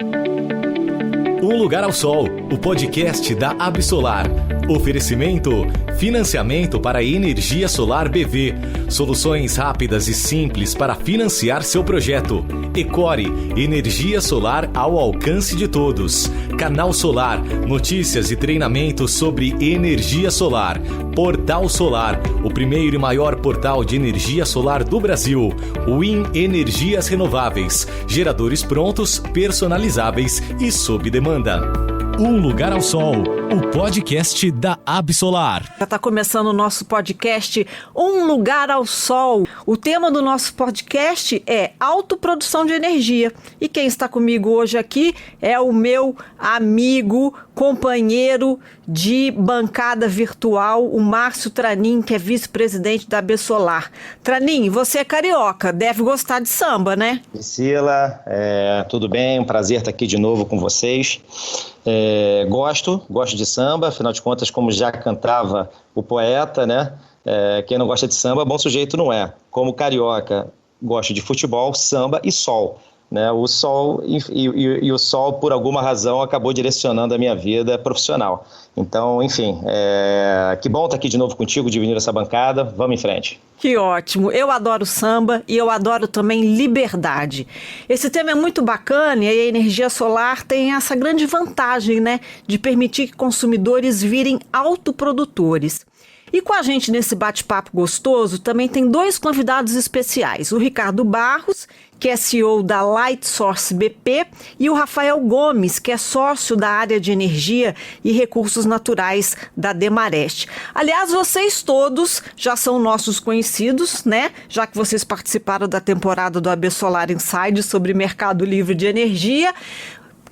Um Lugar ao Sol, o podcast da Absolar. Oferecimento, financiamento para energia solar BV. Soluções rápidas e simples para financiar seu projeto. Ecore, energia solar ao alcance de todos. Canal Solar, notícias e treinamentos sobre energia solar. Portal Solar, o primeiro e maior portal de energia solar do Brasil. Win Energias Renováveis, geradores prontos, personalizáveis e sob demanda. Um Lugar ao Sol, o podcast da Absolar. Já está começando o nosso podcast Um Lugar ao Sol. O tema do nosso podcast é autoprodução de energia. E quem está comigo hoje aqui é o meu amigo, companheiro de bancada virtual, o Márcio Tranin, que é vice-presidente da Absolar. Tranin, você é carioca, deve gostar de samba, né? Priscila, tudo bem? Um prazer estar aqui de novo com vocês. Gosto de samba, afinal de contas, como já cantava o poeta, né? Quem não gosta de samba, bom sujeito não é. Como carioca, gosto de futebol, samba e sol. Né, o sol e o sol, por alguma razão, acabou direcionando a minha vida profissional. Então, enfim, que bom estar aqui de novo contigo, dividir essa bancada. Vamos em frente. Que ótimo. Eu adoro samba e eu adoro também liberdade. Esse tema é muito bacana e a energia solar tem essa grande vantagem, né, de permitir que consumidores virem autoprodutores. E com a gente nesse bate-papo gostoso também tem dois convidados especiais, o Ricardo Barros, que é CEO da Light Source BP, e o Rafael Gomes, que é sócio da área de energia e recursos naturais da Demarest. Aliás, vocês todos já são nossos conhecidos, né? Já que vocês participaram da temporada do Absolar Inside sobre mercado livre de energia.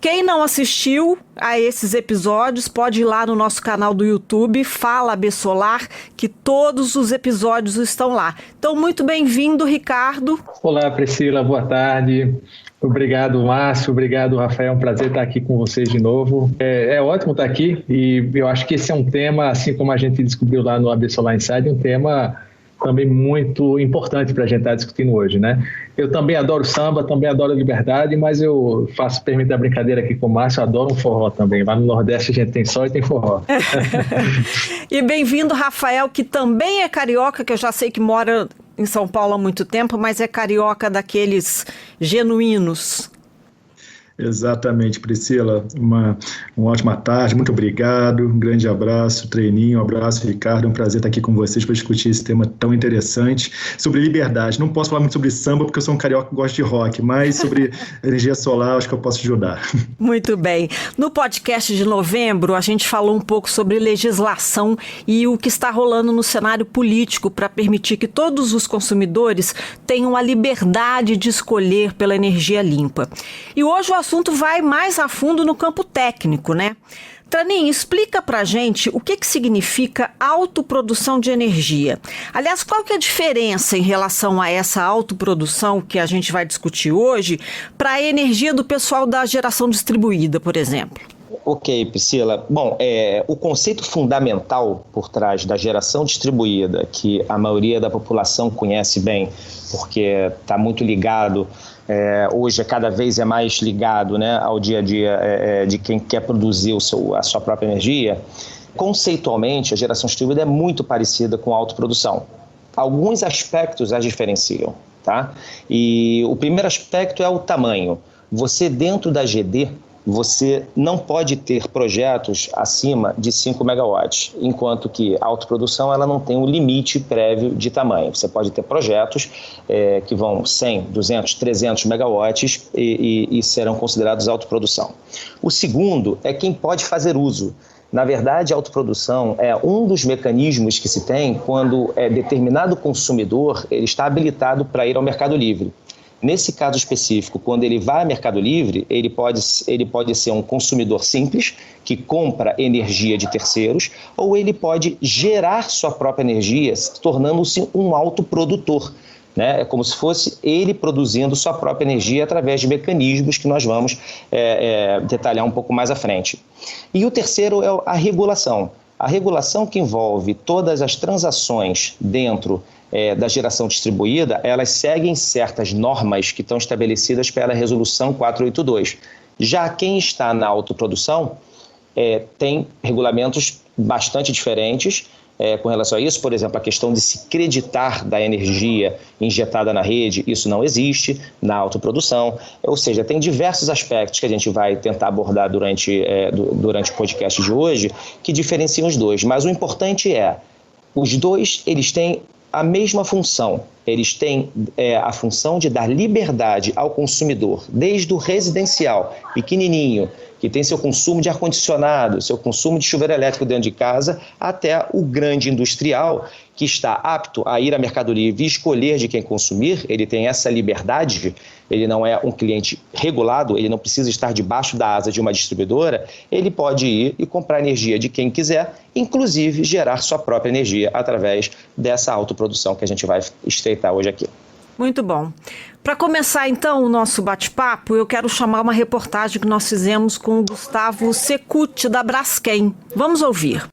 Quem não assistiu a esses episódios pode ir lá no nosso canal do YouTube, Fala Absolar, que todos os episódios estão lá. Então, muito bem-vindo, Ricardo. Olá, Priscila, boa tarde. Obrigado, Márcio, obrigado, Rafael, é um prazer estar aqui com vocês de novo. É ótimo estar aqui e eu acho que esse é um tema, assim como a gente descobriu lá no Absolar Inside, um tema também muito importante para a gente estar discutindo hoje, né? Eu também adoro samba, também adoro liberdade, mas eu permito a brincadeira aqui com o Márcio, eu adoro um forró também. Lá no Nordeste a gente tem sol e tem forró. E bem-vindo, Rafael, que também é carioca, que eu já sei que mora em São Paulo há muito tempo, mas é carioca daqueles genuínos. Exatamente, Priscila, uma ótima tarde, muito obrigado, um grande abraço, treininho, um abraço, Ricardo, um prazer estar aqui com vocês para discutir esse tema tão interessante, sobre liberdade. Não posso falar muito sobre samba porque eu sou um carioca que gosta de rock, mas sobre energia solar acho que eu posso ajudar. Muito bem. No podcast de novembro a gente falou um pouco sobre legislação e o que está rolando no cenário político para permitir que todos os consumidores tenham a liberdade de escolher pela energia limpa. E hoje o assunto vai mais a fundo no campo técnico, né? Tranin, explica pra gente o que significa autoprodução de energia. Aliás, qual que é a diferença em relação a essa autoprodução que a gente vai discutir hoje para a energia do pessoal da geração distribuída, por exemplo? Ok, Priscila. Bom, o conceito fundamental por trás da geração distribuída, que a maioria da população conhece bem, porque está muito ligado, hoje cada vez é mais ligado, né, ao dia a dia de quem quer produzir a sua própria energia. Conceitualmente, a geração distribuída é muito parecida com a autoprodução. Alguns aspectos as diferenciam, tá? E o primeiro aspecto é o tamanho. Você, dentro da GD, você não pode ter projetos acima de 5 megawatts, enquanto que a autoprodução ela não tem um limite prévio de tamanho. Você pode ter projetos que vão 100, 200, 300 megawatts e serão considerados autoprodução. O segundo é quem pode fazer uso. Na verdade, a autoprodução é um dos mecanismos que se tem quando determinado consumidor ele está habilitado para ir ao Mercado Livre. Nesse caso específico, quando ele vai ao Mercado Livre, ele pode ser um consumidor simples, que compra energia de terceiros, ou ele pode gerar sua própria energia, tornando-se um autoprodutor. Né? É como se fosse ele produzindo sua própria energia através de mecanismos que nós vamos detalhar um pouco mais à frente. E o terceiro é a regulação. A regulação que envolve todas as transações dentro da geração distribuída, elas seguem certas normas que estão estabelecidas pela Resolução 482. Já quem está na autoprodução tem regulamentos bastante diferentes com relação a isso. Por exemplo, a questão de se creditar da energia injetada na rede, isso não existe na autoprodução. Ou seja, tem diversos aspectos que a gente vai tentar abordar durante o podcast de hoje que diferenciam os dois. Mas o importante os dois eles têm a mesma função. Eles têm a função de dar liberdade ao consumidor, desde o residencial, pequenininho, que tem seu consumo de ar-condicionado, seu consumo de chuveiro elétrico dentro de casa, até o grande industrial, que está apto a ir a Mercado Livre e escolher de quem consumir. Ele tem essa liberdade, ele não é um cliente regulado, ele não precisa estar debaixo da asa de uma distribuidora, ele pode ir e comprar energia de quem quiser, inclusive gerar sua própria energia através dessa autoprodução que a gente vai estreitar hoje aqui. Muito bom. Para começar, então, o nosso bate-papo, eu quero chamar uma reportagem que nós fizemos com o Gustavo Secucci, da Braskem. Vamos ouvir.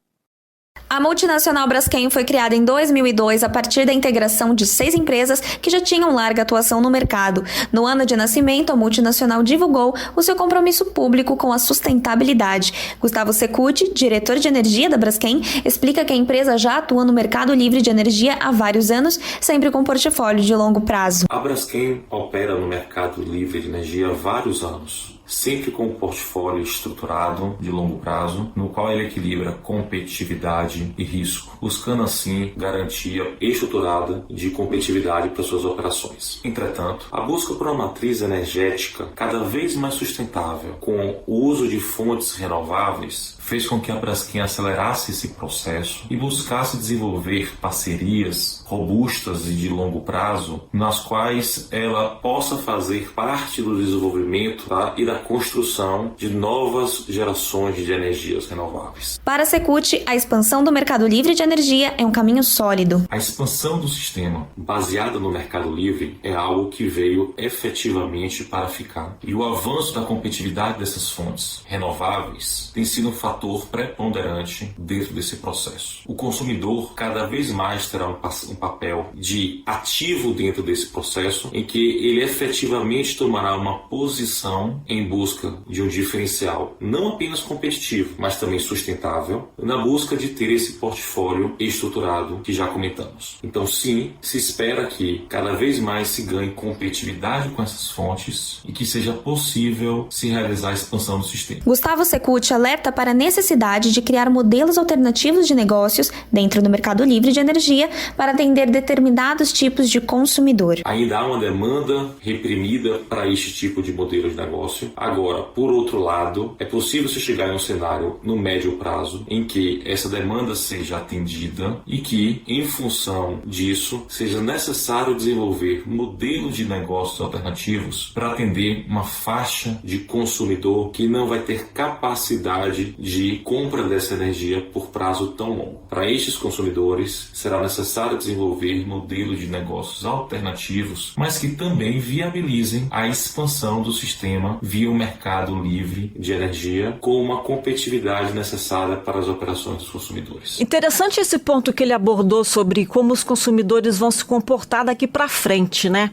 A multinacional Braskem foi criada em 2002 a partir da integração de 6 empresas que já tinham larga atuação no mercado. No ano de nascimento, a multinacional divulgou o seu compromisso público com a sustentabilidade. Gustavo Secucci, diretor de energia da Braskem, explica que a empresa já atua no mercado livre de energia há vários anos, sempre com portfólio de longo prazo. A Braskem opera no mercado livre de energia há vários anos, sempre com um portfólio estruturado de longo prazo, no qual ele equilibra competitividade e risco, buscando assim garantia estruturada de competitividade para suas operações. Entretanto, a busca por uma matriz energética cada vez mais sustentável, com o uso de fontes renováveis, fez com que a Braskem acelerasse esse processo e buscasse desenvolver parcerias robustas e de longo prazo, nas quais ela possa fazer parte do desenvolvimento e da construção de novas gerações de energias renováveis. Para Secucci, a expansão do mercado livre de energia é um caminho sólido. A expansão do sistema baseada no mercado livre é algo que veio efetivamente para ficar. E o avanço da competitividade dessas fontes renováveis tem sido um fator preponderante dentro desse processo. O consumidor cada vez mais terá um papel de ativo dentro desse processo, em que ele efetivamente tomará uma posição em busca de um diferencial não apenas competitivo, mas também sustentável, na busca de ter esse portfólio estruturado que já comentamos. Então sim, se espera que cada vez mais se ganhe competitividade com essas fontes e que seja possível se realizar a expansão do sistema. Gustavo Secucci alerta para a necessidade de criar modelos alternativos de negócios dentro do mercado livre de energia para atender determinados tipos de consumidor. Ainda há uma demanda reprimida para este tipo de modelo de negócio. Agora, por outro lado, é possível se chegar em um cenário no médio prazo em que essa demanda seja atendida e que, em função disso, seja necessário desenvolver modelos de negócios alternativos para atender uma faixa de consumidor que não vai ter capacidade de compra dessa energia por prazo tão longo. Para estes consumidores, será necessário desenvolver modelos de negócios alternativos, mas que também viabilizem a expansão do sistema via o mercado livre de energia com uma competitividade necessária para as operações dos consumidores. Interessante esse ponto que ele abordou sobre como os consumidores vão se comportar daqui para frente, né?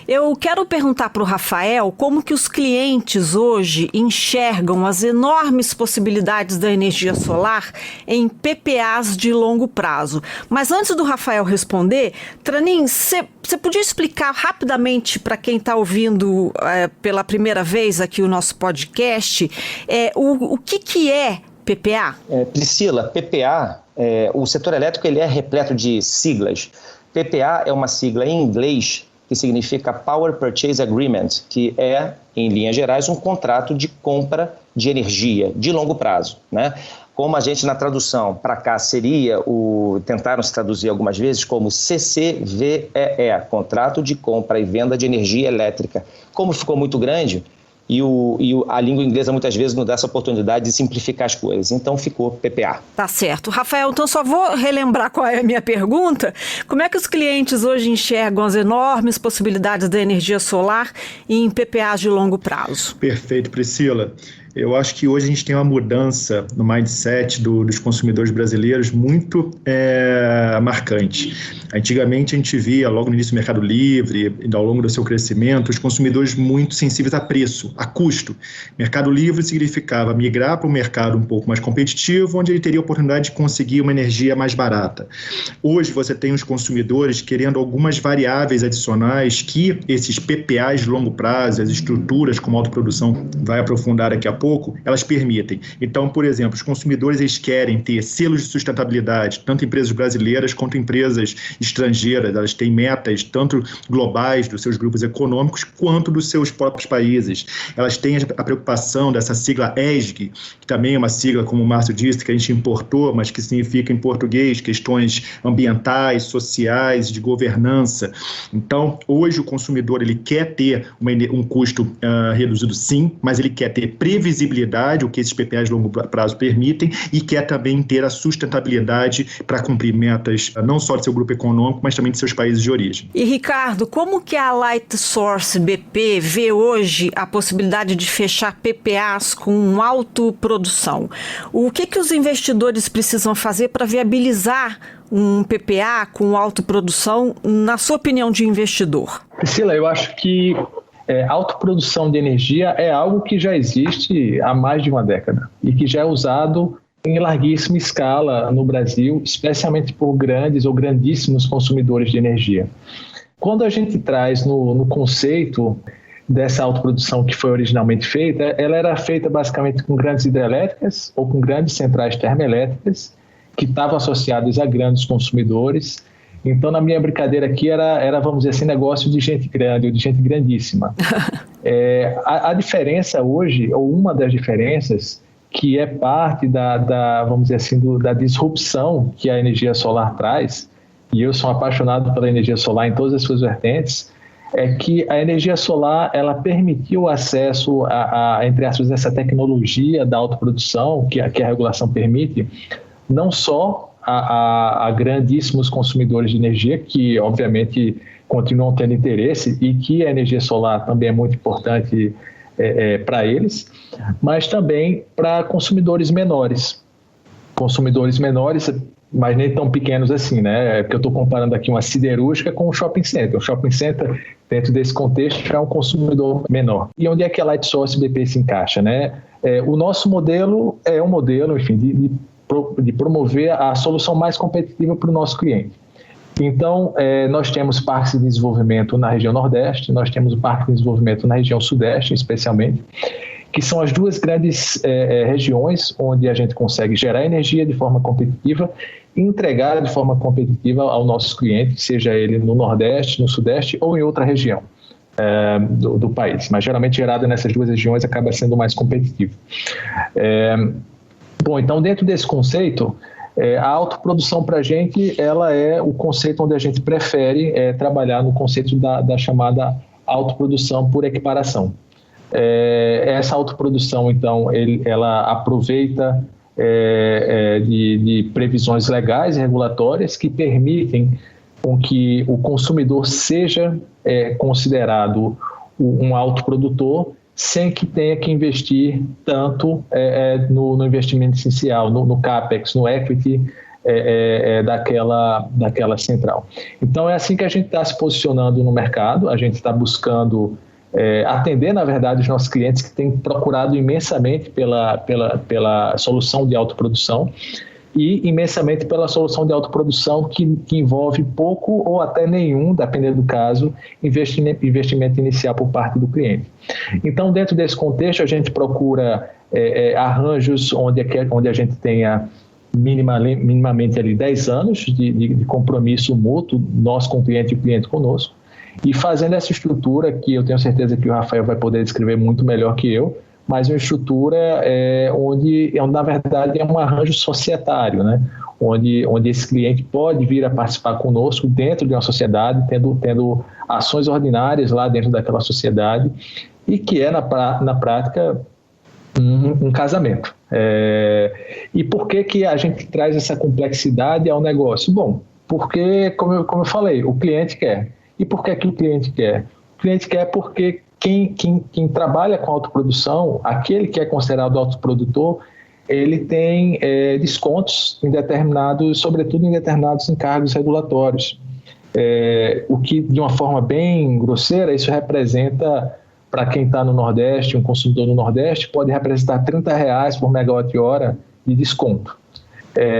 Eu quero perguntar para o Rafael como que os clientes hoje enxergam as enormes possibilidades da energia solar em PPAs de longo prazo. Mas antes do Rafael responder, Tranin, você podia explicar rapidamente para quem está ouvindo pela primeira vez aqui o nosso podcast o que é PPA? Priscila, PPA, o setor elétrico ele é repleto de siglas. PPA é uma sigla em inglês que significa Power Purchase Agreement, que é, em linhas gerais, um contrato de compra de energia de longo prazo, né? Como a gente na tradução para cá seria tentaram se traduzir algumas vezes como CCVEE, Contrato de Compra e Venda de Energia Elétrica. Como ficou muito grande e a língua inglesa muitas vezes não dá essa oportunidade de simplificar as coisas, então ficou PPA. Tá certo. Rafael, então só vou relembrar qual é a minha pergunta. Como é que os clientes hoje enxergam as enormes possibilidades da energia solar em PPAs de longo prazo? Perfeito, Priscila. Eu acho que hoje a gente tem uma mudança no mindset dos consumidores brasileiros muito marcante. Antigamente a gente via, logo no início do Mercado Livre, e ao longo do seu crescimento, os consumidores muito sensíveis a preço, a custo. Mercado Livre significava migrar para um mercado um pouco mais competitivo, onde ele teria a oportunidade de conseguir uma energia mais barata. Hoje você tem os consumidores querendo algumas variáveis adicionais que esses PPAs de longo prazo, as estruturas como autoprodução vai aprofundar daqui a pouco, elas permitem. Então, por exemplo, os consumidores eles querem ter selos de sustentabilidade, tanto empresas brasileiras quanto empresas estrangeiras, elas têm metas tanto globais dos seus grupos econômicos quanto dos seus próprios países. Elas têm a preocupação dessa sigla ESG, que também é uma sigla, como o Márcio disse, que a gente importou, mas que significa em português questões ambientais, sociais, de governança. Então, hoje o consumidor ele quer ter um custo reduzido sim, mas ele quer ter previsibilidade, o que esses PPAs de longo prazo permitem, e quer também ter a sustentabilidade para cumprir metas não só do seu grupo econômico, mas também de seus países de origem. E Ricardo, como que a Lightsource BP vê hoje a possibilidade de fechar PPAs com autoprodução? O que os investidores precisam fazer para viabilizar um PPA com autoprodução, na sua opinião de investidor? Priscila, eu acho que autoprodução de energia é algo que já existe há mais de uma década e que já é usado em larguíssima escala no Brasil, especialmente por grandes ou grandíssimos consumidores de energia. Quando a gente traz no conceito dessa autoprodução que foi originalmente feita, ela era feita basicamente com grandes hidrelétricas ou com grandes centrais termoelétricas que estavam associadas a grandes consumidores. Então, na minha brincadeira aqui, era vamos dizer assim, negócio de gente grande ou de gente grandíssima. A diferença hoje, ou uma das diferenças, que é parte vamos dizer assim, da disrupção que a energia solar traz, e eu sou apaixonado pela energia solar em todas as suas vertentes, é que a energia solar ela permitiu o acesso entre aspas, essa tecnologia da autoprodução que a regulação permite, não só a grandíssimos consumidores de energia, que obviamente continuam tendo interesse e que a energia solar também é muito importante para eles, mas também para consumidores menores. Consumidores menores, mas nem tão pequenos assim, né? Porque eu estou comparando aqui uma siderúrgica com um shopping center. O shopping center, dentro desse contexto, é um consumidor menor. E onde é que a Lightsource BP se encaixa, né? O nosso modelo é um modelo, enfim, de promover a solução mais competitiva para o nosso cliente. Então, nós temos parques de desenvolvimento na região Nordeste, nós temos o parque de desenvolvimento na região Sudeste, especialmente, que são as duas grandes regiões onde a gente consegue gerar energia de forma competitiva e entregar de forma competitiva ao nosso cliente, seja ele no Nordeste, no Sudeste ou em outra região do país. Mas, geralmente, gerada nessas duas regiões acaba sendo mais competitivo. Bom, então, dentro desse conceito, a autoprodução para a gente, ela é o conceito onde a gente prefere trabalhar no conceito da chamada autoprodução por equiparação. Essa autoprodução, então, ela aproveita de previsões legais e regulatórias que permitem com que o consumidor seja considerado um autoprodutor sem que tenha que investir tanto no investimento essencial, no CAPEX, no equity daquela central. Então, é assim que a gente está se posicionando no mercado, a gente está buscando atender, na verdade, os nossos clientes que têm procurado imensamente pela solução de autoprodução e imensamente pela solução de autoprodução que envolve pouco ou até nenhum, dependendo do caso, investimento inicial por parte do cliente. Então, dentro desse contexto, a gente procura arranjos onde a gente tenha minimamente ali 10 anos de compromisso mútuo, nós com o cliente e o cliente conosco, e fazendo essa estrutura que eu tenho certeza que o Rafael vai poder descrever muito melhor que eu, mas uma estrutura onde, na verdade, é um arranjo societário, né? Onde esse cliente pode vir a participar conosco dentro de uma sociedade, tendo ações ordinárias lá dentro daquela sociedade, e que na prática, um casamento. E por que a gente traz essa complexidade ao negócio? Bom, porque, como eu falei, o cliente quer. E por que o cliente quer? O cliente quer porque quem trabalha com autoprodução, aquele que é considerado autoprodutor, ele tem descontos em determinados, sobretudo em determinados encargos regulatórios. O que, de uma forma bem grosseira, isso representa, para quem está no Nordeste, um consumidor no Nordeste, pode representar R$30 por megawatt-hora de desconto.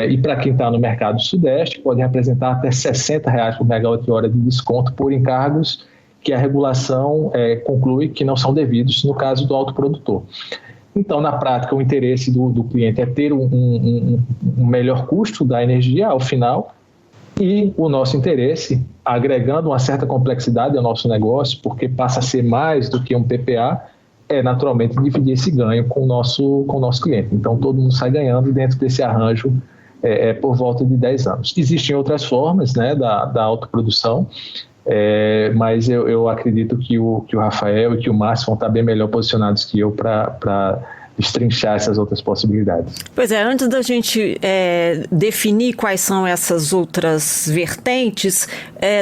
E para quem está no mercado Sudeste, pode representar até R$60 por megawatt-hora de desconto por encargos que a regulação conclui que não são devidos no caso do autoprodutor. Então, na prática, o interesse do cliente é ter um melhor custo da energia ao final, e o nosso interesse, agregando uma certa complexidade ao nosso negócio, porque passa a ser mais do que um PPA, é naturalmente dividir esse ganho com o nosso cliente. Então, todo mundo sai ganhando dentro desse arranjo por volta de 10 anos. Existem outras formas, né, da autoprodução, mas eu acredito que o Rafael e que o Márcio vão estar bem melhor posicionados que eu para destrinchar essas outras possibilidades. Pois é, antes da gente definir quais são essas outras vertentes,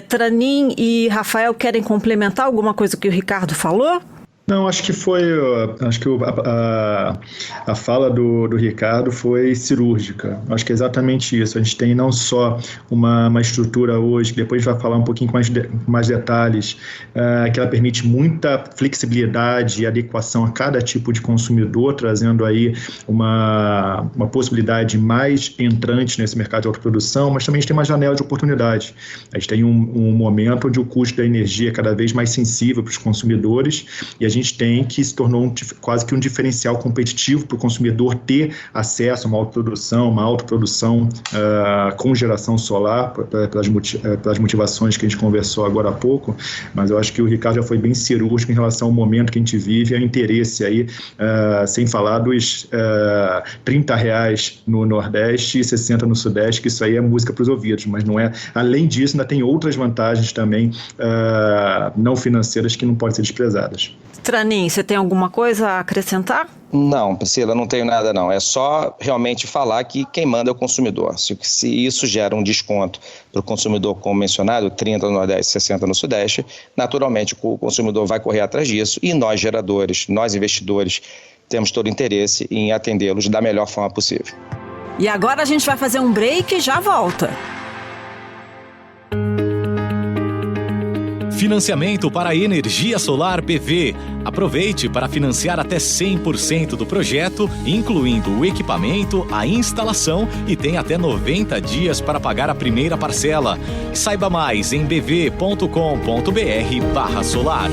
Tranin e Rafael querem complementar alguma coisa que o Ricardo falou? Não, acho que a fala do Ricardo foi cirúrgica. Acho que é exatamente isso. A gente tem não só uma estrutura hoje, que depois a gente vai falar um pouquinho com mais detalhes, que ela permite muita flexibilidade e adequação a cada tipo de consumidor, trazendo aí uma possibilidade mais entrante nesse mercado de autoprodução, mas também a gente tem uma janela de oportunidade. A gente tem um momento onde o custo da energia é cada vez mais sensível para os consumidores, e a gente tem que se tornou quase que um diferencial competitivo para o consumidor ter acesso a uma autoprodução com geração solar, pelas motivações que a gente conversou agora há pouco, mas eu acho que o Ricardo já foi bem cirúrgico em relação ao momento que a gente vive, ao interesse aí, sem falar dos R$30 no Nordeste e 60 no Sudeste, que isso aí é música para os ouvidos, mas não é. Além disso, ainda tem outras vantagens também não financeiras que não podem ser desprezadas. Tranin, você tem alguma coisa a acrescentar? Não, Priscila, não tenho nada não. É só realmente falar que quem manda é o consumidor. Se isso gera um desconto para o consumidor, como mencionado, 30 no Nordeste, 60 no Sudeste, naturalmente o consumidor vai correr atrás disso, e nós geradores, nós investidores, temos todo o interesse em atendê-los da melhor forma possível. E agora a gente vai fazer um break e já volta. Financiamento para energia solar PV. Aproveite para financiar até 100% do projeto, incluindo o equipamento, a instalação, e tem até 90 dias para pagar a primeira parcela. Saiba mais em bv.com.br/solar.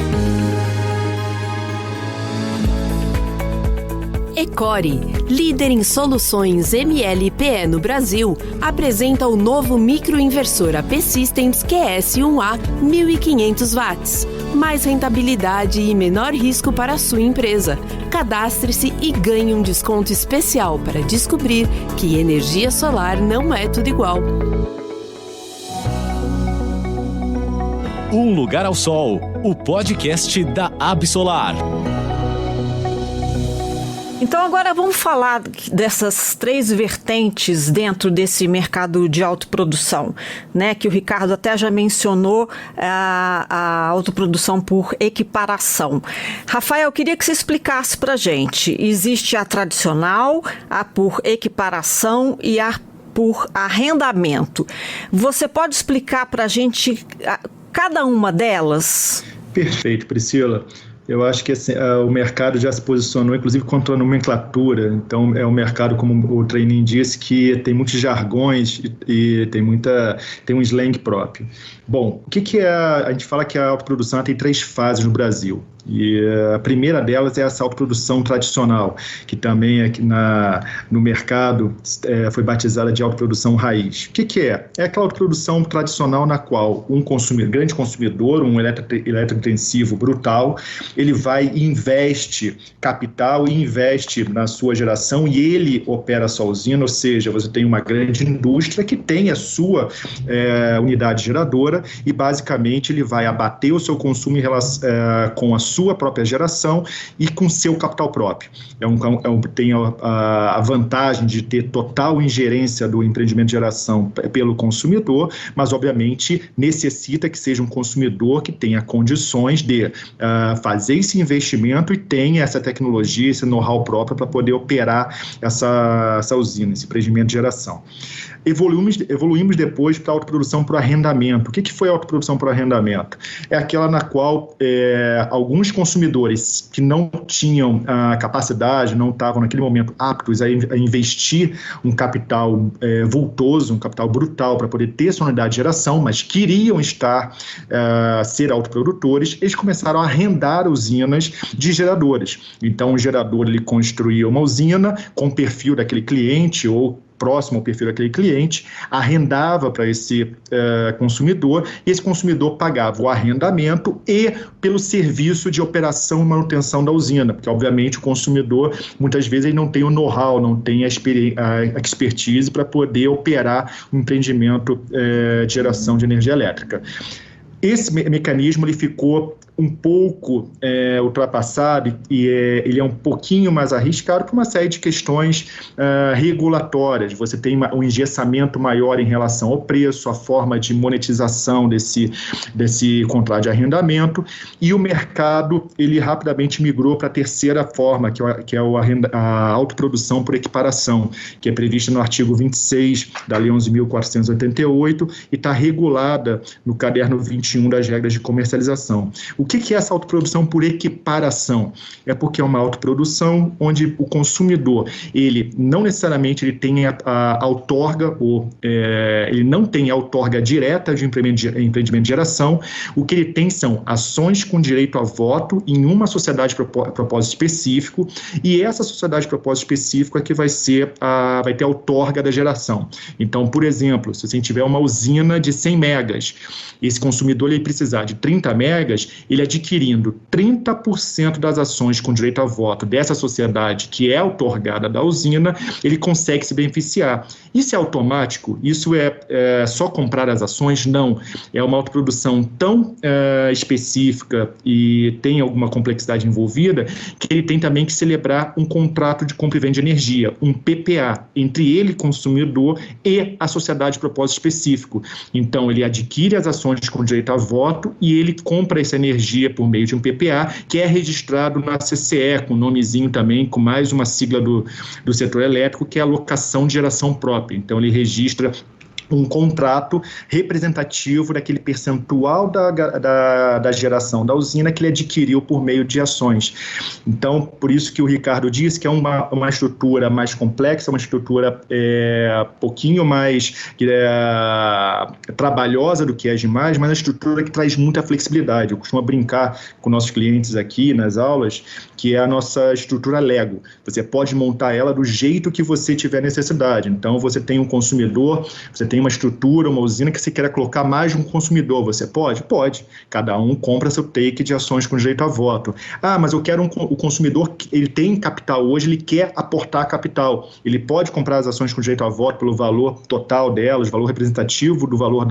Ecore, líder em soluções MLPE no Brasil, apresenta o novo microinversor AP Systems QS1A 1500 watts. Mais rentabilidade e menor risco para a sua empresa. Cadastre-se e ganhe um desconto especial para descobrir que energia solar não é tudo igual. Um Lugar ao Sol, o podcast da Absolar. Então agora vamos falar dessas três vertentes dentro desse mercado de autoprodução, né? Que o Ricardo até já mencionou, a autoprodução por equiparação. Rafael, eu queria que você explicasse para a gente. Existe a tradicional, a por equiparação e a por arrendamento. Você pode explicar para a gente cada uma delas? Perfeito, Priscila. Eu acho que assim, o mercado já se posicionou, inclusive, contra a nomenclatura. Então, é um mercado, como o Tranin disse, que tem muitos jargões e tem um slang próprio. Bom, o que é a gente fala que a autoprodução tem 3 fases no Brasil. E a primeira delas é essa autoprodução tradicional, que também aqui no mercado foi batizada de autoprodução raiz. O que é? É aquela autoprodução tradicional na qual um grande consumidor, um eletrointensivo brutal, ele vai e investe capital e investe na sua geração e ele opera a sua usina, ou seja, você tem uma grande indústria que tem a sua unidade geradora e basicamente ele vai abater o seu consumo com a sua própria geração e com seu capital próprio. Tem a vantagem de ter total ingerência do empreendimento de geração pelo consumidor, mas obviamente necessita que seja um consumidor que tenha condições de fazer esse investimento e tenha essa tecnologia, esse know-how próprio para poder operar essa usina, esse empreendimento de geração. Evoluímos depois para a autoprodução por arrendamento. O que foi a autoprodução por arrendamento? É aquela na qual alguns consumidores que não tinham a capacidade, não estavam naquele momento aptos a investir um capital vultoso, um capital brutal para poder ter sua unidade de geração, mas queriam ser autoprodutores, eles começaram a arrendar usinas de geradores. Então o gerador ele construía uma usina com o perfil daquele cliente ou próximo ao perfil daquele cliente, arrendava para esse consumidor, e esse consumidor pagava o arrendamento e pelo serviço de operação e manutenção da usina, porque obviamente o consumidor muitas vezes ele não tem o know-how, não tem a expertise para poder operar um empreendimento de geração de energia elétrica. Esse mecanismo ele ficou um pouco ultrapassado e ele é um pouquinho mais arriscado por uma série de questões regulatórias. Você tem um engessamento maior em relação ao preço, a forma de monetização desse contrato de arrendamento, e o mercado ele rapidamente migrou para a terceira forma, que é a autoprodução por equiparação, que é prevista no artigo 26 da Lei 11.488 e está regulada no caderno 21 das regras de comercialização. O que é essa autoprodução por equiparação? É porque é uma autoprodução onde o consumidor, ele não necessariamente ele tem a outorga, ele não tem a outorga direta de empreendimento de geração. O que ele tem são ações com direito a voto em uma sociedade de propósito específico, e essa sociedade de propósito específico é que vai ter a outorga da geração. Então, por exemplo, se você tiver uma usina de 100 megas, esse consumidor ele precisar de 30 megas, ele adquirindo 30% das ações com direito a voto dessa sociedade que é outorgada da usina, ele consegue se beneficiar. Isso é automático? Isso é só comprar as ações? Não. É uma autoprodução tão específica e tem alguma complexidade envolvida que ele tem também que celebrar um contrato de compra e venda de energia, um PPA, entre ele, consumidor, e a sociedade de propósito específico. Então, ele adquire as ações com direito a voto e ele compra essa energia por meio de um PPA, que é registrado na CCE, com um nomezinho também, com mais uma sigla do setor elétrico, que é a alocação de geração própria. Então, ele registra um contrato representativo daquele percentual da geração da usina que ele adquiriu por meio de ações. Então, por isso que o Ricardo disse que é uma estrutura mais complexa, uma estrutura pouquinho mais trabalhosa do que as demais, mas uma estrutura que traz muita flexibilidade. Eu costumo brincar com nossos clientes aqui nas aulas, que é a nossa estrutura Lego. Você pode montar ela do jeito que você tiver necessidade. Então, você tem um consumidor, você tem uma estrutura, uma usina que você queira colocar mais de um consumidor, você pode? Pode. Cada um compra seu take de ações com direito a voto. Ah, mas eu quero o consumidor, ele tem capital hoje, ele quer aportar capital. Ele pode comprar as ações com direito a voto pelo valor total delas, valor representativo do valor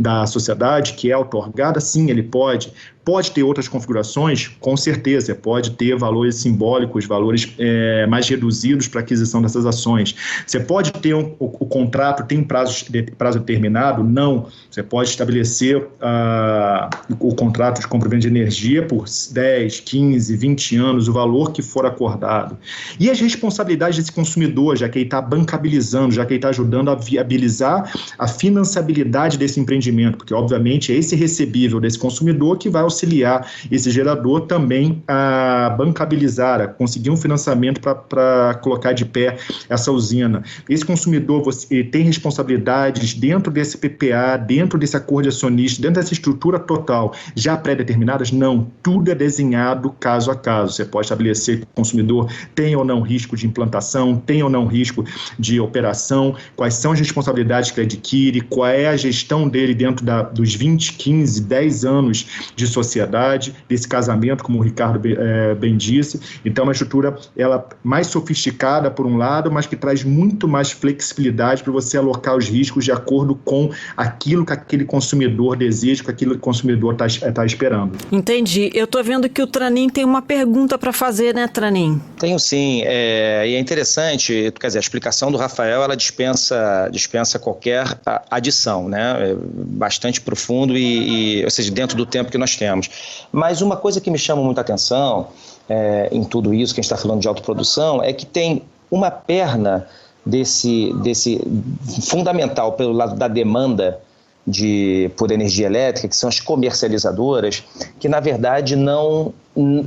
da sociedade que é outorgada? Sim, ele pode. Pode ter outras configurações? Com certeza. Pode ter valores simbólicos, valores mais reduzidos para aquisição dessas ações. Você pode ter o contrato, tem prazo determinado? Não. Você pode estabelecer o contrato de compra e venda de energia por 10, 15, 20 anos, o valor que for acordado. E as responsabilidades desse consumidor, já que ele está bancabilizando, já que ele está ajudando a viabilizar a financiabilidade desse empreendimento, porque, obviamente, é esse recebível desse consumidor que vai auxiliar esse gerador também a bancabilizar, a conseguir um financiamento para colocar de pé essa usina. Esse consumidor ele tem responsabilidades dentro desse PPA, dentro desse acordo de acionista, dentro dessa estrutura total, já pré-determinadas? Não. Tudo é desenhado caso a caso. Você pode estabelecer que o consumidor tem ou não risco de implantação, tem ou não risco de operação, quais são as responsabilidades que ele adquire, qual é a gestão dele dentro dos 20, 15, 10 anos de sociedade sociedade, desse casamento, como o Ricardo bem disse. Então, é uma estrutura mais sofisticada, por um lado, mas que traz muito mais flexibilidade para você alocar os riscos de acordo com aquilo que aquele consumidor deseja, com aquilo que o consumidor está esperando. Entendi. Eu estou vendo que o Tranin tem uma pergunta para fazer, né, Tranin? Tenho sim, e é interessante, quer dizer, a explicação do Rafael, ela dispensa qualquer adição, né? É bastante profundo ou seja, dentro do tempo que nós temos. Mas uma coisa que me chama muita atenção em tudo isso que a gente está falando de autoprodução é que tem uma perna desse fundamental pelo lado da demanda por energia elétrica, que são as comercializadoras, que na verdade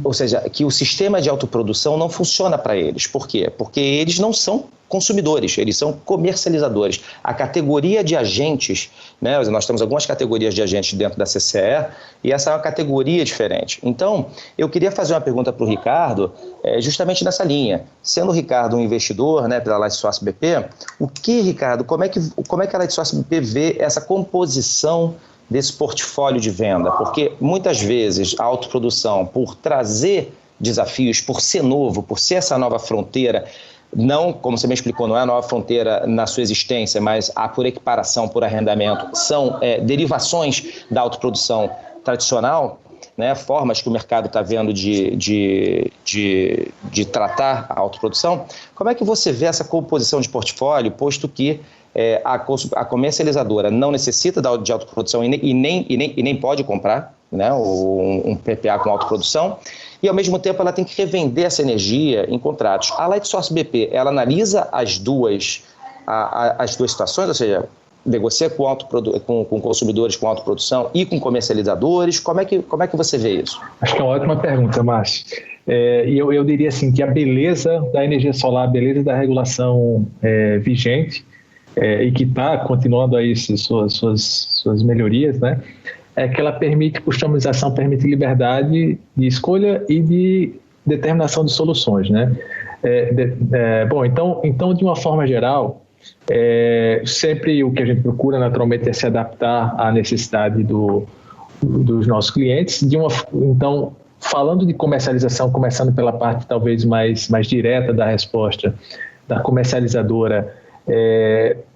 ou seja, que o sistema de autoprodução não funciona para eles. Por quê? Porque eles não são consumidores, eles são comercializadores. A categoria de agentes, né, nós temos algumas categorias de agentes dentro da CCE, e essa é uma categoria diferente. Então, eu queria fazer uma pergunta para o Ricardo, justamente nessa linha. Sendo o Ricardo um investidor, né, pela Lightsource BP, Ricardo, como é que a Lightsource BP vê essa composição desse portfólio de venda? Porque muitas vezes a autoprodução, por trazer desafios, por ser novo, por ser essa nova fronteira, não, como você me explicou, não é a nova fronteira na sua existência, mas por equiparação, por arrendamento, são derivações da autoprodução tradicional, né, formas que o mercado está vendo de tratar a autoprodução. Como é que você vê essa composição de portfólio, posto que a comercializadora não necessita de autoprodução e nem pode comprar, né, um PPA com autoprodução, e ao mesmo tempo ela tem que revender essa energia em contratos. A Lightsource BP, ela analisa as duas situações, ou seja, negocia com consumidores com autoprodução e com comercializadores. Como é que você vê isso? Acho que é uma ótima pergunta, Márcio. E eu diria assim que a beleza da energia solar, a beleza da regulação vigente, e que está continuando aí suas melhorias, né? É que ela permite customização, permite liberdade de escolha e de determinação de soluções, né? Bom, então, de uma forma geral, sempre o que a gente procura naturalmente é se adaptar à necessidade dos nossos clientes. Então, falando de comercialização, começando pela parte talvez mais direta da resposta da comercializadora,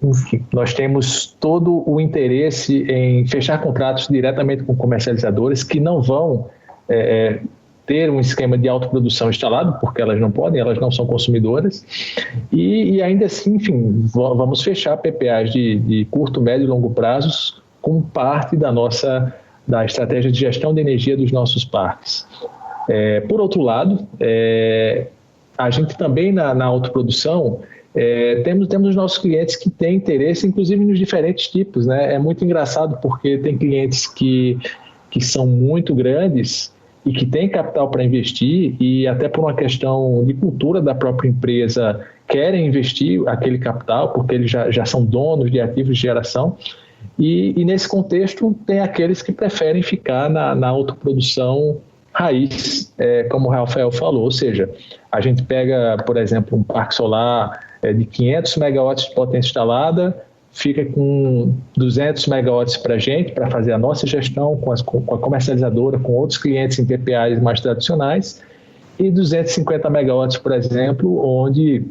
enfim, nós temos todo o interesse em fechar contratos diretamente com comercializadores que não vão ter um esquema de autoprodução instalado, porque elas não podem, elas não são consumidoras, e ainda assim, enfim, vamos fechar PPAs de curto, médio e longo prazos como parte da estratégia de gestão de energia dos nossos parques. Por outro lado, a gente também na autoprodução temos os nossos clientes que têm interesse, inclusive nos diferentes tipos, né? É muito engraçado porque tem clientes que são muito grandes e que têm capital para investir e até por uma questão de cultura da própria empresa querem investir aquele capital porque eles já são donos de ativos de geração e nesse contexto tem aqueles que preferem ficar na autoprodução raiz, como o Rafael falou, ou seja, a gente pega, por exemplo, um parque solar de 500 megawatts de potência instalada, fica com 200 megawatts para a gente, para fazer a nossa gestão com a comercializadora, com outros clientes em PPAs mais tradicionais, e 250 megawatts, por exemplo, onde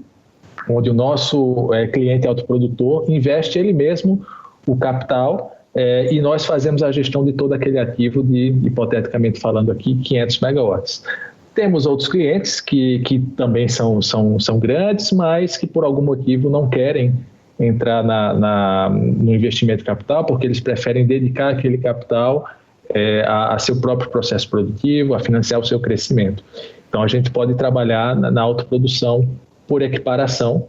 o nosso cliente autoprodutor investe ele mesmo o capital e nós fazemos a gestão de todo aquele ativo de, hipoteticamente falando aqui, 500 megawatts. Temos outros clientes que também são grandes, mas que por algum motivo não querem entrar no investimento de capital, porque eles preferem dedicar aquele capital a seu próprio processo produtivo, a financiar o seu crescimento. Então, a gente pode trabalhar na autoprodução por equiparação,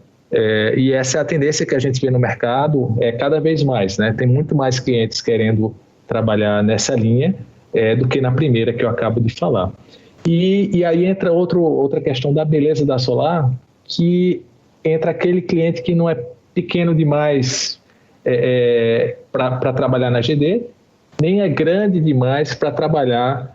e essa é a tendência que a gente vê no mercado cada vez mais, né? Tem muito mais clientes querendo trabalhar nessa linha do que na primeira que eu acabo de falar. E aí entra outra questão da beleza da solar, que entra aquele cliente que não é pequeno demais para trabalhar na GD, nem é grande demais para trabalhar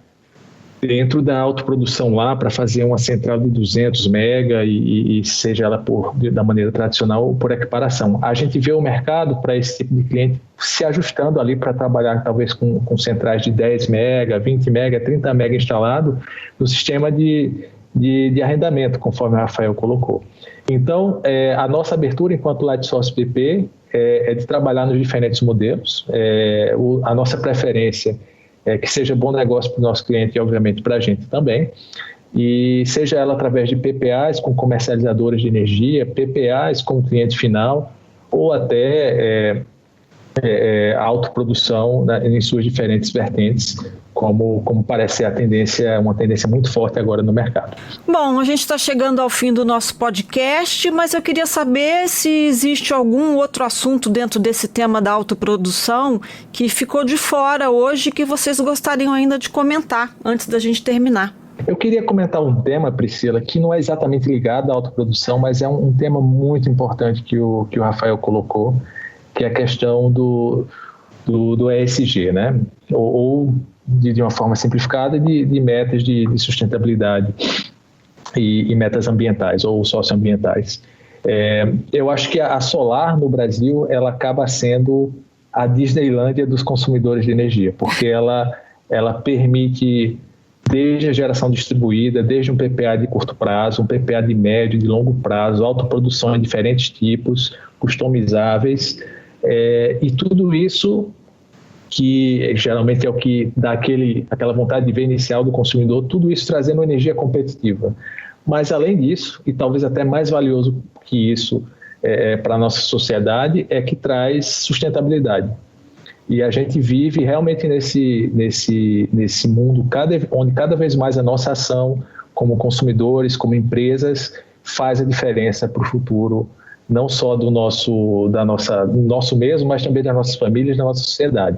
dentro da autoprodução lá para fazer uma central de 200 mega e seja ela da maneira tradicional ou por equiparação. A gente vê o mercado para esse tipo de cliente se ajustando ali para trabalhar talvez com centrais de 10 mega, 20 mega, 30 mega instalado no sistema de arrendamento, conforme o Rafael colocou. Então, a nossa abertura enquanto Lightsource BP é de trabalhar nos diferentes modelos. A nossa preferência é que seja bom negócio para o nosso cliente e, obviamente, para a gente também. E seja ela através de PPAs com comercializadores de energia, PPAs com o cliente final, ou até autoprodução em suas diferentes vertentes, como parece ser uma tendência muito forte agora no mercado. Bom, a gente está chegando ao fim do nosso podcast, mas eu queria saber se existe algum outro assunto dentro desse tema da autoprodução que ficou de fora hoje que vocês gostariam ainda de comentar antes da gente terminar. Eu queria comentar um tema, Priscila, que não é exatamente ligado à autoprodução, mas é um tema muito importante que o Rafael colocou, que é a questão do ESG, né? Ou de uma forma simplificada, de metas de sustentabilidade e metas ambientais ou socioambientais. Eu acho que a Solar no Brasil ela acaba sendo a Disneylândia dos consumidores de energia, porque ela permite, desde a geração distribuída, desde um PPA de curto prazo, um PPA de médio e de longo prazo, autoprodução em diferentes tipos, customizáveis, e tudo isso que geralmente é o que dá aquela vontade de ver inicial do consumidor, tudo isso trazendo energia competitiva. Mas além disso, e talvez até mais valioso que isso para a nossa sociedade, é que traz sustentabilidade. E a gente vive realmente nesse mundo onde cada vez mais a nossa ação como consumidores, como empresas, faz a diferença para o futuro, não só do nosso mesmo, mas também das nossas famílias, da nossa sociedade.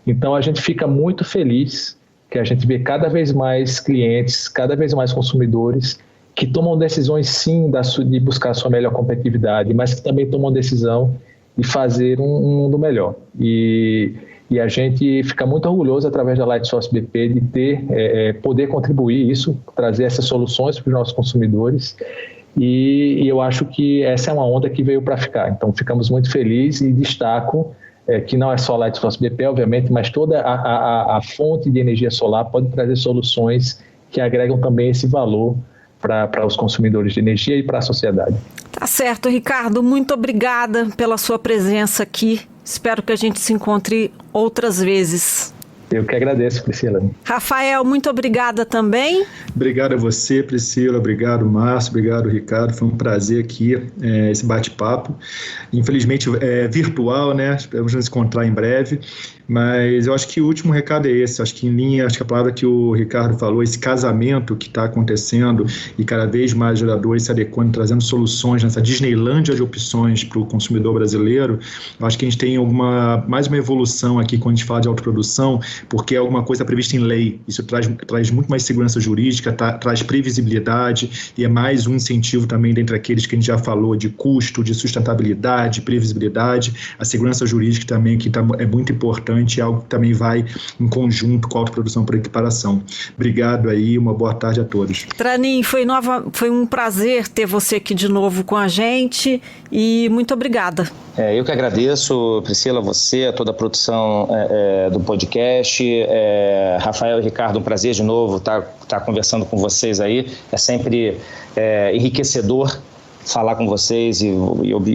Então, a gente fica muito feliz que a gente vê cada vez mais clientes, cada vez mais consumidores que tomam decisões, sim, de buscar a sua melhor competitividade, mas que também tomam decisão de fazer um mundo melhor. E a gente fica muito orgulhoso, através da Lightsource BP, de poder contribuir isso, trazer essas soluções para os nossos consumidores. E eu acho que essa é uma onda que veio para ficar. Então, ficamos muito felizes e destaco que não é só a Lightsource BP, obviamente, mas toda a fonte de energia solar pode trazer soluções que agregam também esse valor para os consumidores de energia e para a sociedade. Tá certo, Ricardo. Muito obrigada pela sua presença aqui. Espero que a gente se encontre outras vezes. Eu que agradeço, Priscila. Rafael, muito obrigada também. Obrigado a você, Priscila. Obrigado, Márcio. Obrigado, Ricardo. Foi um prazer aqui, esse bate-papo. Infelizmente é virtual, né? Esperamos nos encontrar em breve. Mas eu acho que o último recado é esse. Acho que em linha, acho que a palavra que o Ricardo falou, esse casamento que está acontecendo e cada vez mais geradores se adequando, trazendo soluções nessa Disneylândia de opções para o consumidor brasileiro. Eu acho que a gente tem mais uma evolução aqui quando a gente fala de autoprodução, porque é alguma coisa prevista em lei. Isso traz muito mais segurança jurídica, traz previsibilidade e é mais um incentivo também dentre aqueles que a gente já falou de custo, de sustentabilidade, previsibilidade. A segurança jurídica também que é muito importante, é algo que também vai em conjunto com a autoprodução por equiparação. Obrigado aí, uma boa tarde a todos. Tranin, foi um prazer ter você aqui de novo com a gente e muito obrigada. Eu que agradeço, Priscila, você, a toda a produção do podcast. Rafael e Ricardo, um prazer de novo estar conversando com vocês aí. É sempre enriquecedor falar com vocês e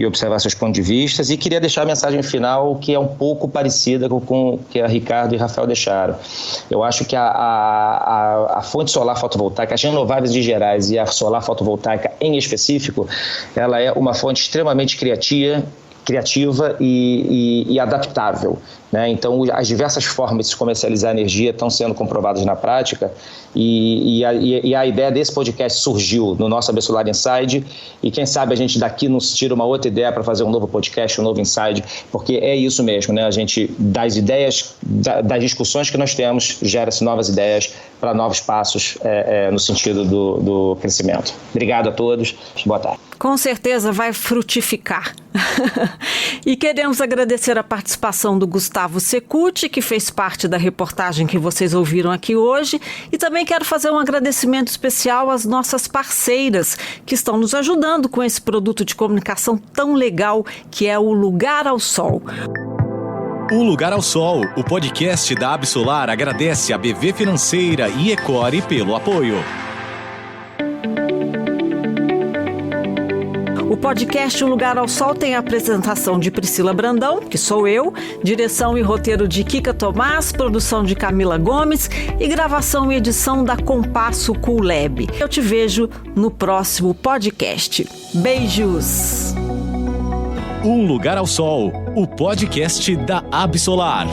observar seus pontos de vista. E queria deixar a mensagem final que é um pouco parecida com o que a Ricardo e Rafael deixaram. Eu acho que a fonte solar fotovoltaica, as renováveis de Gerais e a solar fotovoltaica em específico, ela é uma fonte extremamente criativa e adaptável, né? Então, as diversas formas de se comercializar energia estão sendo comprovadas na prática e a ideia desse podcast surgiu no nosso AB Solar Inside e quem sabe a gente daqui nos tira uma outra ideia para fazer um novo podcast, um novo Inside, porque é isso mesmo, né? A gente, das ideias, das discussões que nós temos, gera-se novas ideias para novos passos no sentido do crescimento. Obrigado a todos, boa tarde. Com certeza vai frutificar. E queremos agradecer a participação do Gustavo Secuti, que fez parte da reportagem que vocês ouviram aqui hoje. E também quero fazer um agradecimento especial às nossas parceiras que estão nos ajudando com esse produto de comunicação tão legal que é o Lugar ao Sol. O Lugar ao Sol, o podcast da Absolar, agradece a BV Financeira e Ecore pelo apoio. O podcast Um Lugar ao Sol tem a apresentação de Priscila Brandão, que sou eu, direção e roteiro de Kika Tomás, produção de Camila Gomes e gravação e edição da Compasso Cool Lab. Eu te vejo no próximo podcast. Beijos! Um Lugar ao Sol, o podcast da Absolar.